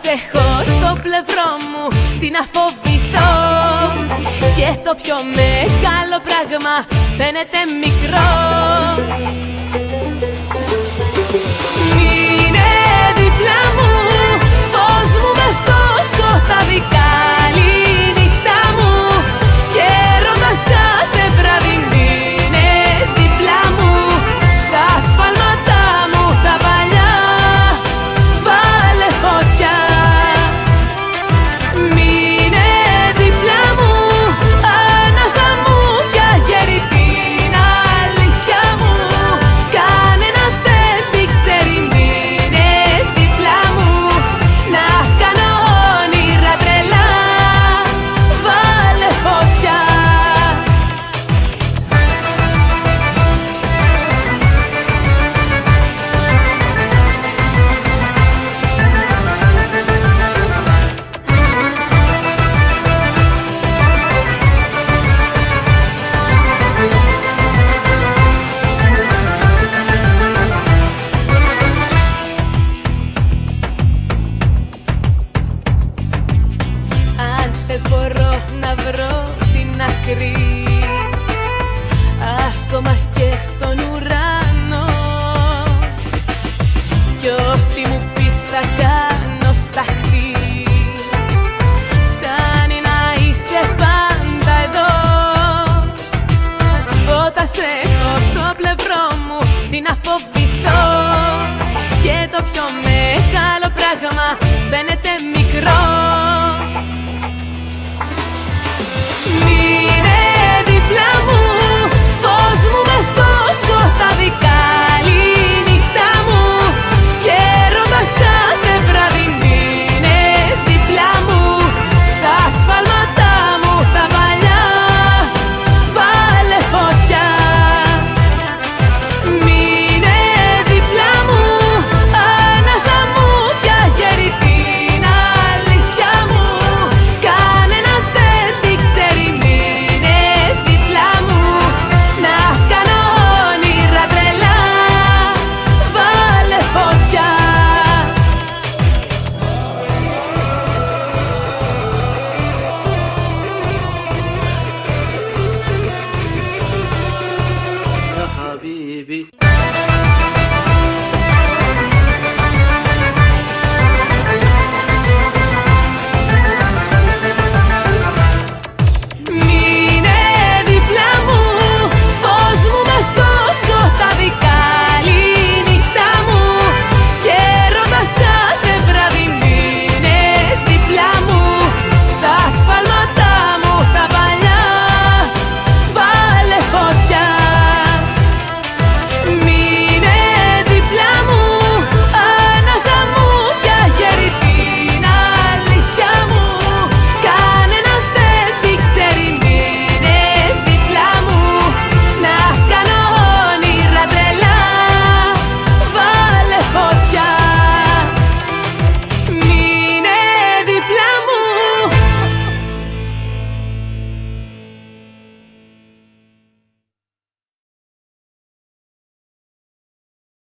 σε έχω στο πλευρό μου, τι να φοβηθώ. Και το πιο μεγάλο πράγμα φαίνεται μικρό. Μείνε δίπλα μου, φως μου μες στο σκοτάδι, καλή νύχτα μου και έρωτας κάθε βράδυ. Μείνε δίπλα μου, στα σφάλματα μου τα παλιά βάλε φωτιά. Μείνε δίπλα μου, ανάσα μου κι αγέρι την αλήθεια μου, κανένας δεν την ξέρει. Μείνε δίπλα μου, να κάνω όνειρα τρελά, βάλε φωτιά. Αν θες μπορώ να βρω την άκρη, ακόμα και στον ουρανό, κι ό,τι μου πεις θα κάνω σταχτή. Φτάνει να είσαι πάντα εδώ. Όταν σε έχω στο πλευρό μου, τι να φοβηθώ. Και το πιο μεγάλο πράγμα